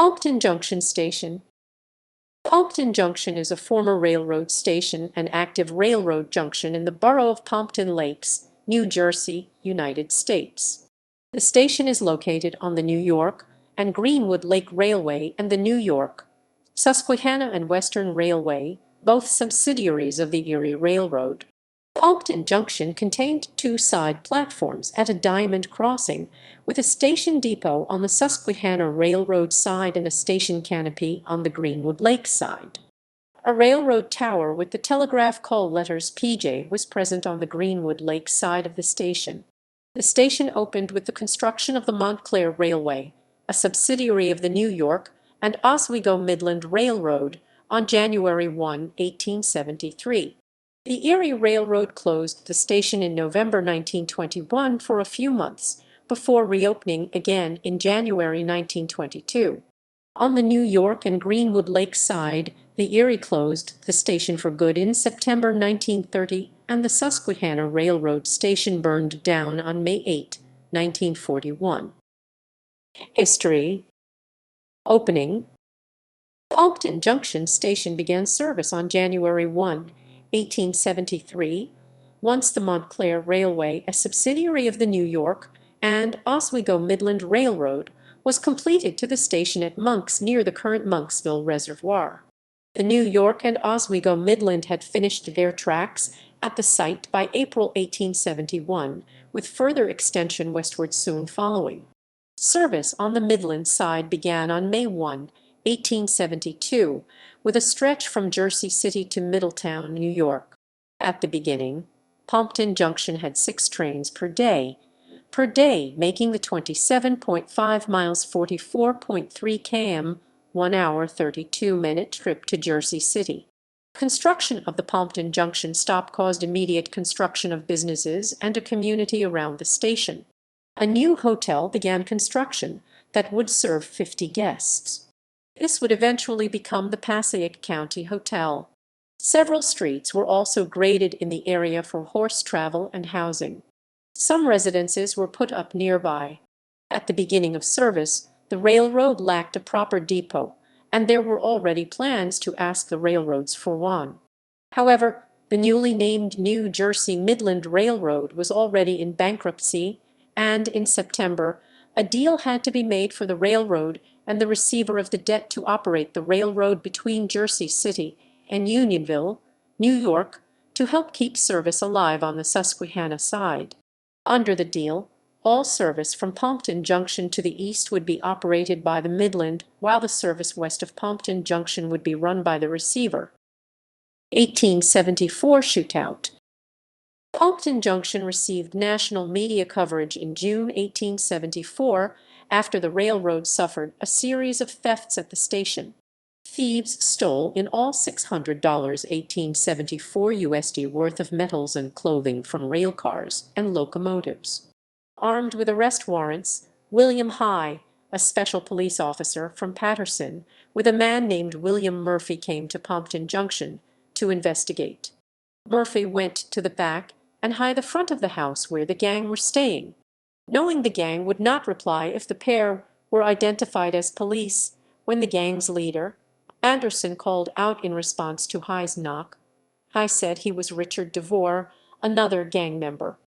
Pompton Junction Station. Pompton Junction is a former railroad station and active railroad junction in the borough of Pompton Lakes, New Jersey, United States. The station is located on the New York and Greenwood Lake Railway and the New York, Susquehanna and Western Railway, both subsidiaries of the Erie Railroad. Pompton Junction contained two side platforms at a diamond crossing, with a station depot on the Susquehanna Railroad side and a station canopy on the Greenwood Lake side. A railroad tower with the telegraph call letters PJ was present on the Greenwood Lake side of the station. The station opened with the construction of the Montclair Railway, a subsidiary of the New York and Oswego Midland Railroad, on January 1, 1873. The Erie Railroad closed the station in November 1921 for a few months, before reopening again in January 1922. On the New York and Greenwood Lake side, the Erie closed the station for good in September 1930, and the Susquehanna Railroad station burned down on May 8, 1941. History. Opening. Pompton Junction Station began service on January 1, 1873, once the Montclair Railway, a subsidiary of the New York and Oswego Midland Railroad, was completed to the station at Monks near the current Monksville Reservoir. The New York and Oswego Midland had finished their tracks at the site by April 1871, with further extension westward soon following. Service on the Midland side began on May 1, 1872, with a stretch from Jersey City to Middletown, New York. At the beginning, Pompton Junction had 6 trains per day, making the 27.5 miles 44.3 km, 1 hour 32-minute trip to Jersey City. Construction of the Pompton Junction stop caused immediate construction of businesses and a community around the station. A new hotel began construction that would serve 50 guests. This would eventually become the Passaic County Hotel. Several streets were also graded in the area for horse travel and housing. Some residences were put up nearby. At the beginning of service, the railroad lacked a proper depot, and there were already plans to ask the railroads for one. However, the newly named New Jersey Midland Railroad was already in bankruptcy, and in September, a deal had to be made for the railroad and the receiver of the debt to operate the railroad between Jersey City and Unionville, New York, to help keep service alive on the Susquehanna side. Under the deal, all service from Pompton Junction to the east would be operated by the Midland, while the service west of Pompton Junction would be run by the receiver. 1874 shootout. Pompton Junction received national media coverage in June 1874 after the railroad suffered a series of thefts at the station. Thieves stole in all $600 1874 USD worth of metals and clothing from rail cars and locomotives. Armed with arrest warrants, William High, a special police officer from Paterson, with a man named William Murphy, came to Pompton Junction to investigate. Murphy went to the back and High the front of the house where the gang were staying. Knowing the gang would not reply if the pair were identified as police, when the gang's leader, Anderson, called out in response to High's knock, High said he was Richard DeVore, another gang member.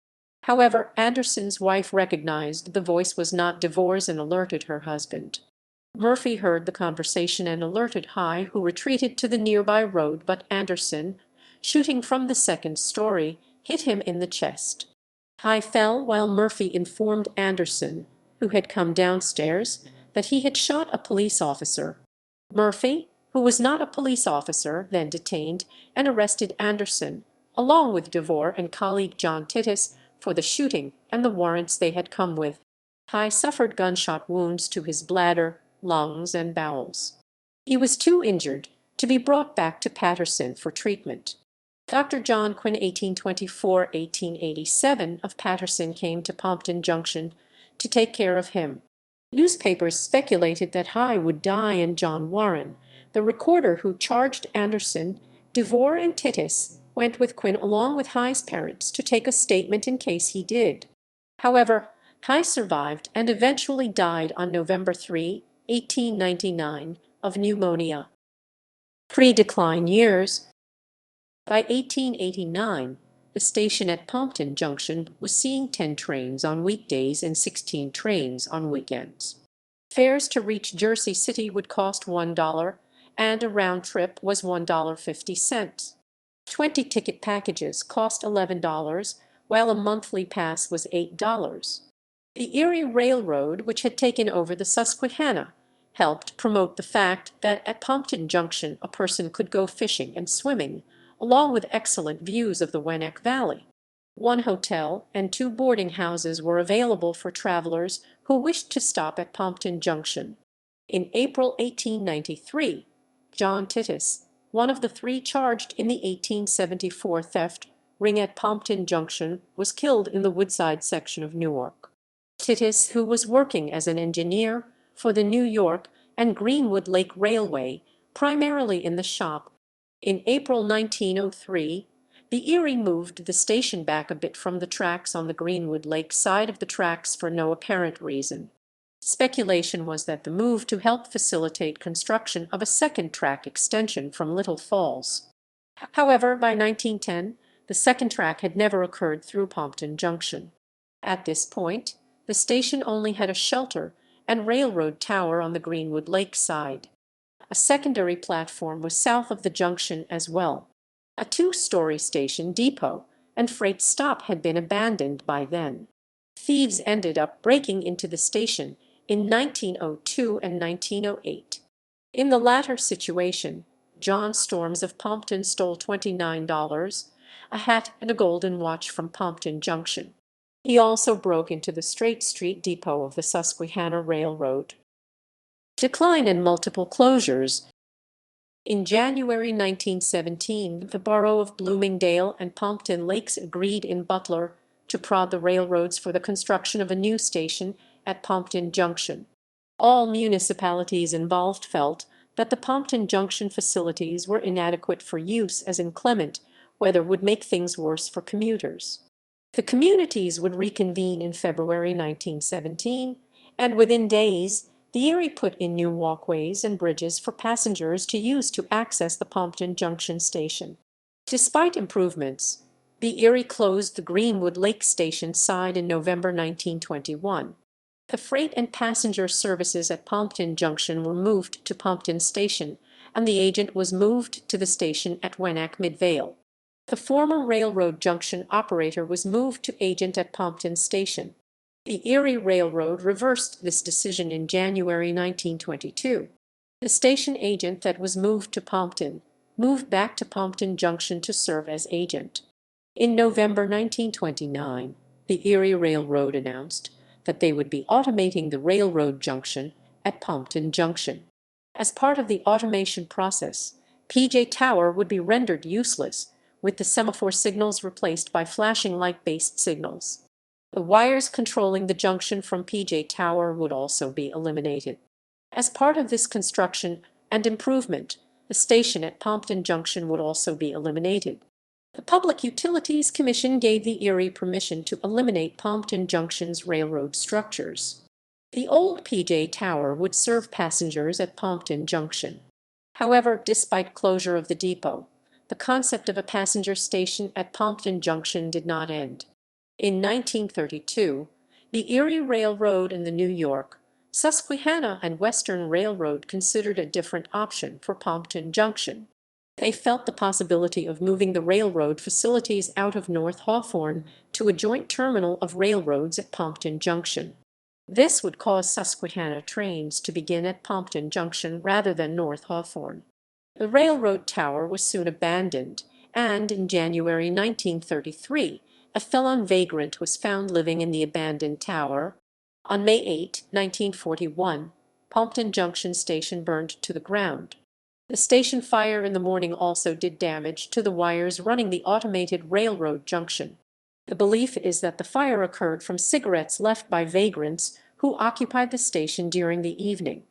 However, Anderson's wife recognized the voice was not DeVore's and alerted her husband. Murphy heard the conversation and alerted High, who retreated to the nearby road, but Anderson, shooting from the second story, hit him in the chest. High fell while Murphy informed Anderson, who had come downstairs, that he had shot a police officer. Murphy, who was not a police officer, then detained and arrested Anderson, along with DeVore and colleague John Titus, for the shooting and the warrants they had come with. High suffered gunshot wounds to his bladder, lungs, and bowels. He was too injured to be brought back to Paterson for treatment. Dr. John Quinn, 1824–1887, of Paterson, came to Pompton Junction to take care of him. Newspapers speculated that High would die, and John Warren, the recorder who charged Anderson, DeVore, and Titus, went with Quinn along with High's parents to take a statement in case he did. However, High survived and eventually died on November 3, 1899, of pneumonia. Pre-decline years. By 1889, the station at Pompton Junction was seeing 10 trains on weekdays and 16 trains on weekends. Fares to reach Jersey City would cost $1, and a round trip was $1.50. 20 ticket packages cost $11, while a monthly pass was $8. The Erie Railroad, which had taken over the Susquehanna, helped promote the fact that at Pompton Junction a person could go fishing and swimming, along with excellent views of the Wenatchee Valley. One hotel and 2 boarding houses were available for travelers who wished to stop at Pompton Junction. In April 1893, John Titus, one of the 3 charged in the 1874 theft ring at Pompton Junction, was killed in the Woodside section of Newark. Titus, who was working as an engineer for the New York and Greenwood Lake Railway, primarily in the shop. In April 1903, the Erie moved the station back a bit from the tracks on the Greenwood Lake side of the tracks for no apparent reason. Speculation was that the move to help facilitate construction of a second track extension from Little Falls. However, by 1910, the second track had never occurred through Pompton Junction. At this point, the station only had a shelter and railroad tower on the Greenwood Lake side. A secondary platform was south of the junction as well. A 2-story station depot and freight stop had been abandoned by then. Thieves ended up breaking into the station in 1902 and 1908. In the latter situation, John Storms of Pompton stole $29, a hat and a golden watch from Pompton Junction. He also broke into the Straight Street depot of the Susquehanna Railroad. Decline and multiple closures. In January 1917, the borough of Bloomingdale and Pompton Lakes agreed in Butler to prod the railroads for the construction of a new station at Pompton Junction. All municipalities involved felt that the Pompton Junction facilities were inadequate for use, as inclement weather would make things worse for commuters. The communities would reconvene in February 1917, and within days, the Erie put in new walkways and bridges for passengers to use to access the Pompton Junction station. Despite improvements, the Erie closed the Greenwood Lake station side in November 1921. The freight and passenger services at Pompton Junction were moved to Pompton Station, and the agent was moved to the station at Wenatchee Midvale. The former railroad junction operator was moved to agent at Pompton Station. The Erie Railroad reversed this decision in January 1922. The station agent that was moved to Pompton moved back to Pompton Junction to serve as agent. In November 1929, the Erie Railroad announced that they would be automating the railroad junction at Pompton Junction. As part of the automation process, PJ Tower would be rendered useless, with the semaphore signals replaced by flashing light-based signals. The wires controlling the junction from PJ Tower would also be eliminated. As part of this construction and improvement, the station at Pompton Junction would also be eliminated. The Public Utilities Commission gave the Erie permission to eliminate Pompton Junction's railroad structures. The old PJ Tower would serve passengers at Pompton Junction. However, despite closure of the depot, the concept of a passenger station at Pompton Junction did not end. In 1932, the Erie Railroad and the New York, Susquehanna and Western Railroad considered a different option for Pompton Junction. They felt the possibility of moving the railroad facilities out of North Hawthorne to a joint terminal of railroads at Pompton Junction. This would cause Susquehanna trains to begin at Pompton Junction rather than North Hawthorne. The railroad tower was soon abandoned, and in January 1933, a felon vagrant was found living in the abandoned tower. On May 8, 1941, Pompton Junction station burned to the ground. The station fire in the morning also did damage to the wires running the automated railroad junction. The belief is that the fire occurred from cigarettes left by vagrants who occupied the station during the evening.